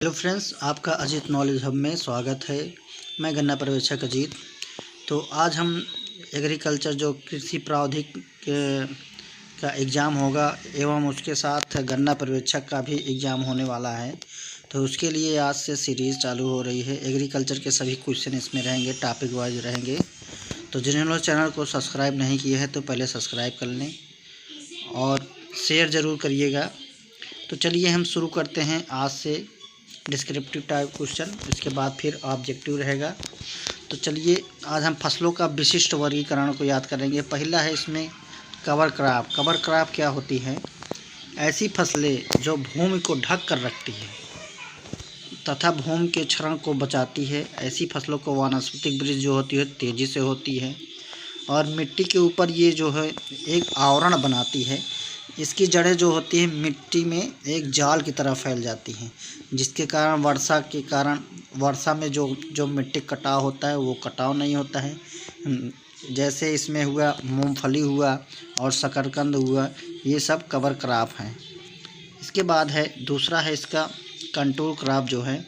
Hello friends, आपका Ajit knowledge hub में स्वागत है। मैं गन्ना पर्यवेक्षक अजीत। तो आज हम एग्रीकल्चर जो कृषि प्रावधानिक का एग्ज़ाम होगा एवं उसके साथ गन्ना पर्यवेक्षक का भी एग्ज़ाम होने वाला है। तो उसके लिए आज से सीरीज़ चालू हो रही है। एग्रीकल्चर के सभी क्वेश्चन इसमें रहेंगे, टॉपिक वाइज रहेंगे। तो जिन्होंने चैनल को सब्सक्राइब नहीं किया है तो पहले सब्सक्राइब कर लें और शेयर ज़रूर करिएगा। तो चलिए हम शुरू करते हैं आज से डिस्क्रिप्टिव टाइप क्वेश्चन, इसके बाद फिर ऑब्जेक्टिव रहेगा। तो चलिए आज हम फसलों का विशिष्ट वर्गीकरण को याद करेंगे। पहला है इसमें कवर क्रॉप। कवर क्रॉप क्या होती है? ऐसी फसलें जो भूमि को ढक कर रखती है तथा भूमि के क्षरण को बचाती है। ऐसी फसलों को वानस्पतिक वृद्धि जो होती है तेज़ी से होती है और मिट्टी के ऊपर ये जो है एक आवरण बनाती है। इसकी जड़ें जो होती हैं मिट्टी में एक जाल की तरह फैल जाती हैं, जिसके कारण वर्षा में जो मिट्टी कटाव होता है वो कटाव नहीं होता है। जैसे इसमें हुआ मूंगफली हुआ और शकरकंद हुआ, ये सब कवर क्रॉप हैं। इसके बाद है दूसरा है इसका कंटूर क्रॉप जो है,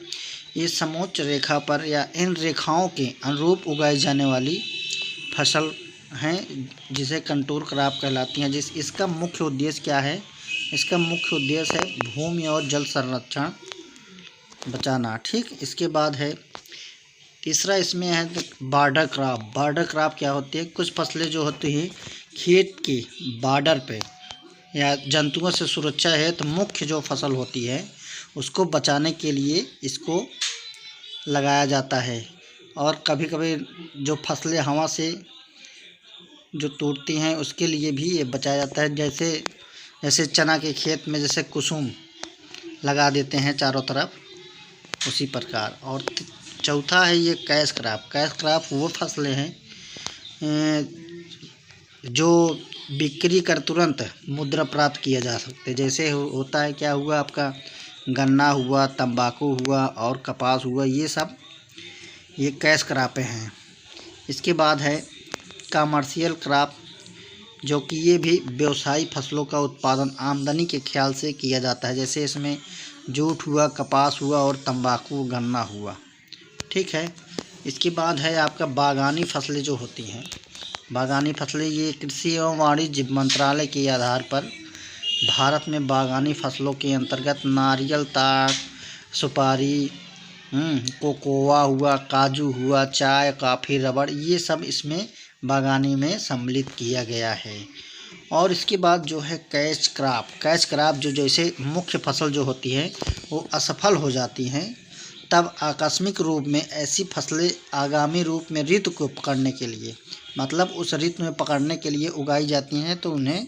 ये समोच्च रेखा पर या इन रेखाओं के अनुरूप उगाई जाने वाली फसल हैं, जिसे कंटूर क्रॉप कहलाती हैं। इसका मुख्य उद्देश्य क्या है? इसका मुख्य उद्देश्य है भूमि और जल संरक्षण बचाना। ठीक, इसके बाद है तीसरा इसमें है बॉर्डर क्रॉप। बॉर्डर क्रॉप क्या होती है? कुछ फसलें जो होती हैं खेत के बॉर्डर पे या जंतुओं से सुरक्षा है तो मुख्य जो फसल होती है उसको बचाने के लिए इसको लगाया जाता है। और कभी कभी जो फसलें हवा से जो टूटती हैं उसके लिए भी ये बचाया जाता है। जैसे चना के खेत में जैसे कुसुम लगा देते हैं चारों तरफ, उसी प्रकार। और चौथा है ये कैश क्रॉप। कैश क्रॉप वो फसलें हैं जो बिक्री कर तुरंत मुद्रा प्राप्त किया जा सकते। जैसे होता है क्या हुआ आपका गन्ना हुआ, तंबाकू हुआ और कपास हुआ, ये कैश क्रॉपें हैं। इसके बाद है कमर्शियल क्रॉप, जो कि ये भी व्यवसायिक फसलों का उत्पादन आमदनी के ख्याल से किया जाता है। जैसे इसमें जूट हुआ, कपास हुआ और तंबाकू गन्ना हुआ। ठीक है, इसके बाद है आपका बागानी फसलें जो होती हैं। बागानी फसलें ये कृषि एवं वाणिज्य मंत्रालय के आधार पर भारत में बागानी फसलों के अंतर्गत नारियल, ताड़, सुपारी, कोकोआ हुआ, काजू हुआ, चाय, कॉफ़ी, रबड़, ये सब इसमें बागानी में सम्मिलित किया गया है। और इसके बाद जो है कैश क्रॉप। कैश क्रॉप जो जैसे मुख्य फसल जो होती है वो असफल हो जाती हैं, तब आकस्मिक रूप में ऐसी फसलें आगामी रूप में ऋतु को पकड़ने के लिए, मतलब उस ऋतु में पकड़ने के लिए उगाई जाती हैं, तो उन्हें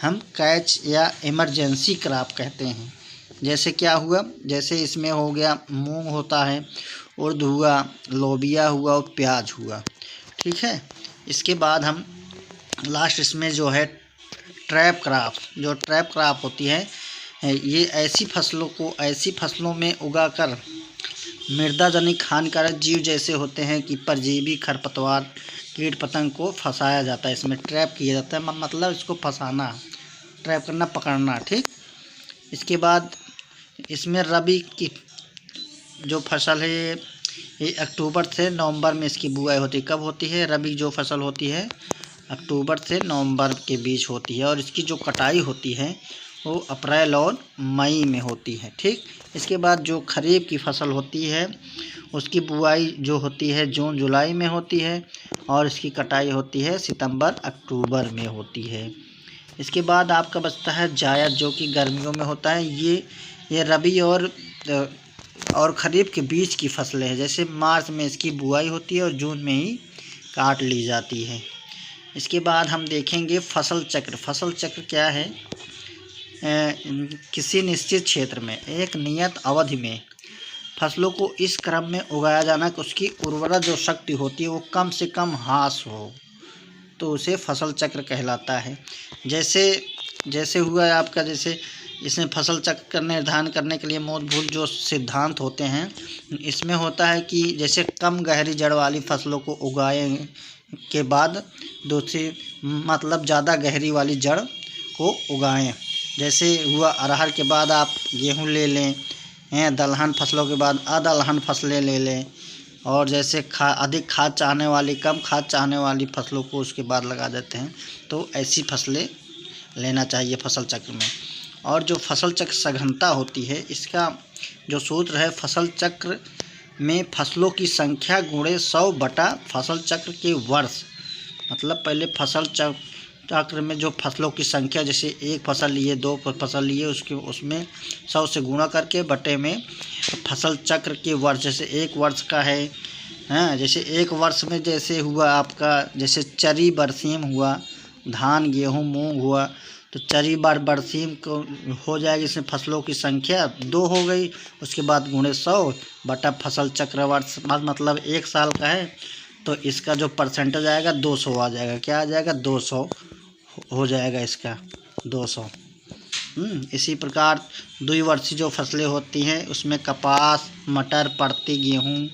हम कैच या इमरजेंसी क्रॉप कहते हैं। जैसे क्या हुआ, जैसे इसमें हो गया मूंग होता है, उर्द हुआ, लोबिया हुआ और प्याज हुआ। ठीक है, इसके बाद हम लास्ट इसमें जो है ट्रैप क्रॉप। जो ट्रैप क्रॉप होती है ये ऐसी फसलों में उगाकर मृदा जनित हानिकारक जीव जैसे होते हैं कि परजीवी, खरपतवार, कीट पतंग को फंसाया जाता है। इसमें ट्रैप किया जाता है, मतलब इसको फंसाना, ट्रैप करना, पकड़ना। ठीक, इसके बाद इसमें रबी की जो फसल है ये अक्टूबर से नवंबर में इसकी बुआई होती है। कब होती है? रबी जो फसल होती है अक्टूबर से नवंबर के बीच होती है और इसकी जो कटाई होती है वो अप्रैल और मई में होती है। ठीक, इसके बाद जो खरीफ की फसल होती है उसकी बुआई जो होती है जून जुलाई में होती है और इसकी कटाई होती है सितंबर अक्टूबर में होती है। इसके बाद आपका बचता है जायद, जो कि गर्मियों में होता है। ये रबी और खरीफ के बीच की फसलें हैं। जैसे मार्च में इसकी बुआई होती है और जून में ही काट ली जाती है। इसके बाद हम देखेंगे फसल चक्र। फसल चक्र क्या है? किसी निश्चित क्षेत्र में एक नियत अवधि में फसलों को इस क्रम में उगाया जाना कि उसकी उर्वरा जो शक्ति होती है वो कम से कम ह्रास हो, तो उसे फसल चक्र कहलाता है। जैसे हुआ आपका, जैसे इसमें फसल चक्र का निर्धारण करने के लिए मूलभूत जो सिद्धांत होते हैं, इसमें होता है कि जैसे कम गहरी जड़ वाली फसलों को उगाए के बाद दूसरी, मतलब ज़्यादा गहरी वाली जड़ को उगाएं। जैसे हुआ अरहर के बाद आप गेहूं ले लें हैं, दलहन फसलों के बाद अदलहन फसलें ले लें, और जैसे अधिक खाद चाहने वाली, कम खाद चाहने वाली फसलों को उसके बाद लगा देते हैं। तो ऐसी फसलें लेना चाहिए फसल चक्र में। और जो फसल चक्र सघनता होती है, इसका जो सूत्र है, फसल चक्र में फसलों की संख्या गुणे 100 बटा फसल चक्र के वर्ष। मतलब पहले फसल चक्र में जो फसलों की संख्या, जैसे एक फसल लिए, दो फसल लिए, उसमें 100 से गुणा करके बटे में फसल चक्र के वर्ष। जैसे एक वर्ष का है, हाँ, जैसे एक वर्ष में जैसे हुआ आपका, जैसे चरी बरसीम हुआ, धान गेहूँ मूंग हुआ, तो चरी बरसीम को हो जाएगी, इसमें फसलों की संख्या 2 हो गई। उसके बाद गुणे 100 बटा फसल चक्र वर्ष, मतलब एक साल का है तो इसका जो परसेंटेज आएगा 200 आ जाएगा। क्या आ जाएगा? 200 हो जाएगा इसका, 200। इसी प्रकार द्विवर्षीय जो फसलें होती हैं उसमें कपास, मटर, पड़ती गेहूँ,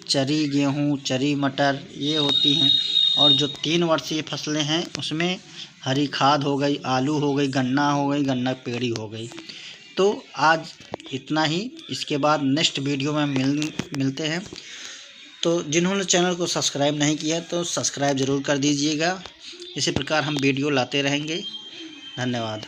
चरी मटर ये होती हैं। और जो 3 वर्षीय फसलें हैं उसमें हरी खाद हो गई, आलू हो गई, गन्ना हो गई, गन्ना पेड़ी हो गई। तो आज इतना ही, इसके बाद नेक्स्ट वीडियो में मिलते हैं। तो जिन्होंने चैनल को सब्सक्राइब नहीं किया तो सब्सक्राइब ज़रूर कर दीजिएगा। इसी प्रकार हम वीडियो लाते रहेंगे। धन्यवाद।